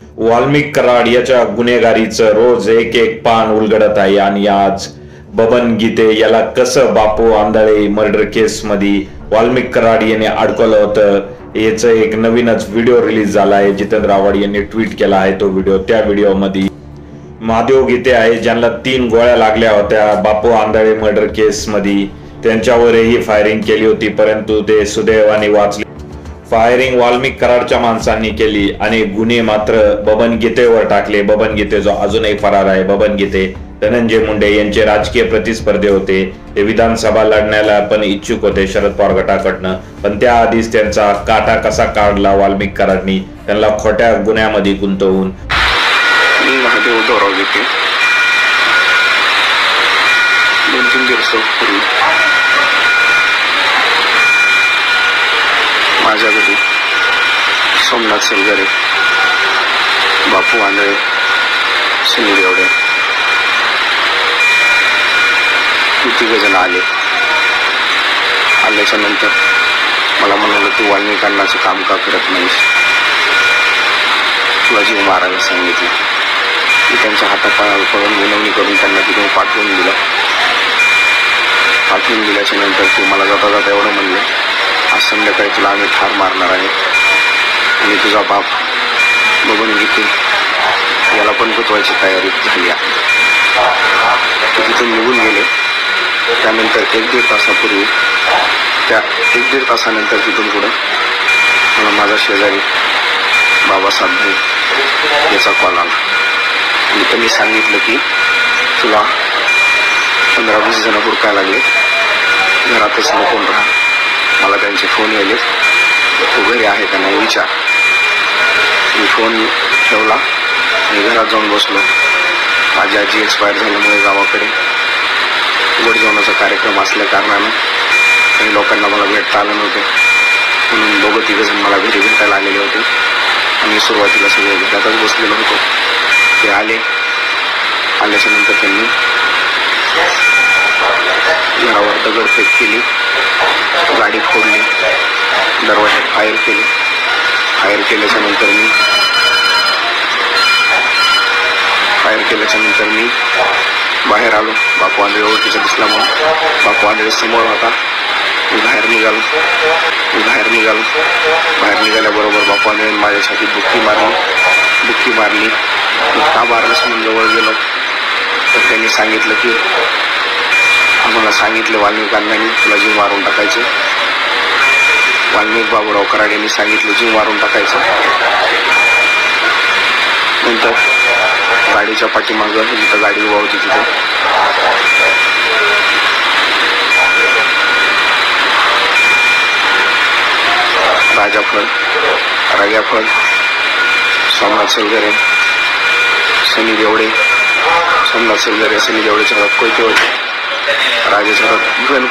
वाल्मिक कराड याच्या गुन्हेगारीचं रोज एक एक पान उलगडत आहे आणि आज बबन गीते याला कसं बापू आंधळे मर्डर केस मध्ये वाल्मिक कराड याने अडकवलं होतं याचं एक नवीनच व्हिडिओ रिलीज झाला आहे। जितेंद्र आव्हाड यांनी ट्विट केला आहे तो व्हिडिओ। त्या व्हिडिओमध्ये महादेव गीते आहे ज्यांना 3 गोळ्या लागल्या होत्या बापू आंधळे मर्डर केस मध्ये, त्यांच्यावरही फायरिंग केली होती परंतु ते सुदैवाने वाचले। फायरिंग वाल्मिक कराडच्या माणसांनी केली आणि गुन्हे मात्र बबन गीतेवर टाकले। बबन गीते जो अजूनही फरार आहे। बबन गीते धनंजय मुंडे यांचे राजकीय प्रतिस्पर्धी होते। ते विधानसभा लढण्याला पण इच्छुक होते शरद पवार गटाकडनं, पण त्याआधीच त्यांचा काटा कसा काढला वाल्मिक कराडनी, त्यांना खोट्या गुन्ह्यामध्ये गुंतवून। महादेव गौरव गीते 2-3 दिवसापूर्वी माझ्या घरी सोमनाथ सेलगरे, बापू आंधळे, सुनील एवढे तिघजण आल्याच्या नंतर मला म्हणाले तू वाल्मिकांनाचं काम का करत नाहीस, तुला जीव मारायला सांगितलं। मी त्यांच्या हातापायावर पडून विनवणी करून त्यांना तिथून पाठवून दिल्याच्या नंतर तू मला जाता जाता एवढं म्हणले आज संध्याकाळी तुला आम्ही ठार मारणार आहे आणि तुझा बाप बबन गीते याला पण गुतवायची तयारी झाली आहे। तिथून निघून गेले। त्यानंतर 1-1.5 तासापूर्वी त्या 1-1.5 तासानंतर तिथून पुढं मला माझा शेजारी बाबासाहेब याचा कॉल आला आणि त्यांनी सांगितलं की तुला 15-20 जण हुडकायला लागले, घरातच लपून राहा, मला त्यांचे फोन यायले, तू घरी आहे का नाही विचार। मी फोन ठेवला आणि घरात जाऊन बसलो। माझी आजी एक्सपायर झाल्यामुळे गावाकडे वर जेवणाचा कार्यक्रम असल्या कारणानं काही लोकांना मला भेटता आलं नव्हतं, म्हणून 2-3 जण मला घरी भेटायला आलेले होते आणि सुरुवातीला सगळे घरातच बसलेलो होतो। ते आल्याच्या नंतर त्यांनी घरावर दगडफेक केली, गाडी फोडली, दरवाजात फायर केल्याच्या नंतर मी बाहेर आलो। बापू आंधळे ओळखीचा दिसल्यामुळे बापू आंधळे समोर होता। मी बाहेर निघाल्याबरोबर बापू आंधळे माझ्या छातीत बुक्की मारली। का मारलंस म्हणून जवळ गेलो तर त्यांनी सांगितलं की आम्हाला सांगितलं वाल्मिकांनी तुला जीव मारून टाकायचं। वाल्मिक बाबूराव कराड यांनी सांगितलं जीव मारून टाकायचं। नंतर गाडीच्या पाठीमागं जिथं गाडी उभा होती तिथं राजाफळ, सोमनाथ सेलगरे, सनी देवडेच्या हातात कोयते होते, राजाच्या हातात गन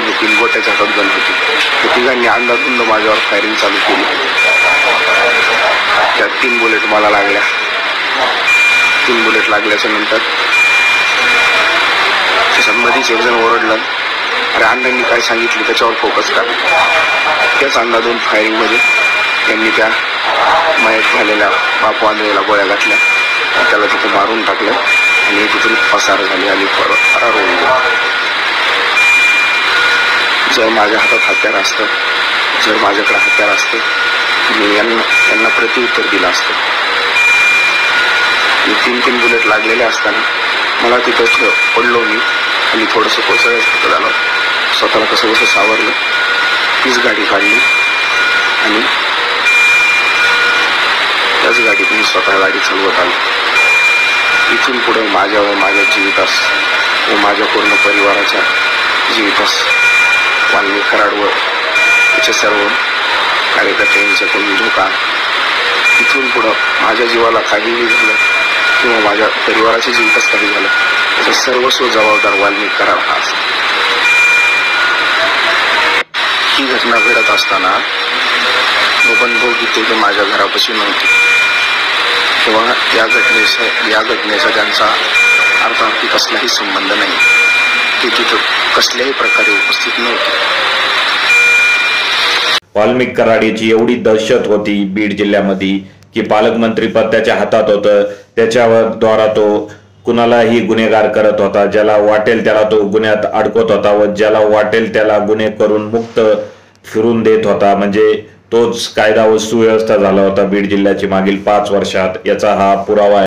होती, गोट्याच्या हातात गन होती। त्या तिघांनी अंदाधुंद माझ्यावर फायरिंग चालू केली। त्यात 3 बुलेट मला लागल्या। 3 बुलेट लागल्याच्या नंतर त्याच्यामध्येच एक जण ओरडलं, अरे अण्णांनी काय सांगितलं त्याच्यावर फोकस करा। त्याच अंदाधुंद फायरिंगमध्ये त्यांनी त्या मयत झालेल्या बापू आंधळेला गोळ्या घातल्या, त्याला तिथं मारून टाकलं आणि तिथून पसार झाली आणि फरार होऊन गेला। जर माझ्या हातात हत्यार असतं, जर माझ्याकडे हत्यार असतं मी यांना प्रत्युत्तर दिलं असतं। 3 बुलेट लागलेले असताना मला तिथं पडलो मी आणि थोडंसं कोसळल्यासारखं झालं। स्वतःला कसं सावरलं, तीच गाडी काढली आणि त्याच गाडीत मी स्वतः गाडी चालवत आलो। इथून पुढे माझ्यावर, माझ्या जीवितास व माझ्या पूर्ण परिवाराच्या जीवितास वाल्मिक कराडवर त्याच्या सर्व कार्यकर्त्यांच्याकडून धोका, इथून पुढं माझ्या जीवाला काहीही झालं किंवा माझ्या परिवाराच्या जीवितास काही झालं त्याचं सर्वस्व जबाबदार वाल्मिक कराड हा असतो। ही घटना घडत असताना बबन गीते माझ्या घरापाशी नव्हती किंवा या घटनेचा त्यांचा अर्थार्थी कसलाही संबंध नाही। ते तिथं कसल्याही प्रकारे उपस्थित नव्हते। वाल्मिक कराडची एवढी दहशत होती बीड जिल्ह्यामध्ये की पालकमंत्री पद त्याच्या हातात होतं, त्याच्यावर द्वारा तो कुणालाही गुन्हेगार करत होता, ज्याला वाटेल त्याला तो गुन्ह्यात अडकवत होता व ज्याला वाटेल त्याला गुन्हे करून मुक्त फिरून देत होता. म्हणजे तोच कायदा व सुव्यवस्था झाला होता बीड जिल्ह्याची मागील 5 वर्षात. याचा हा पुरावा आहे.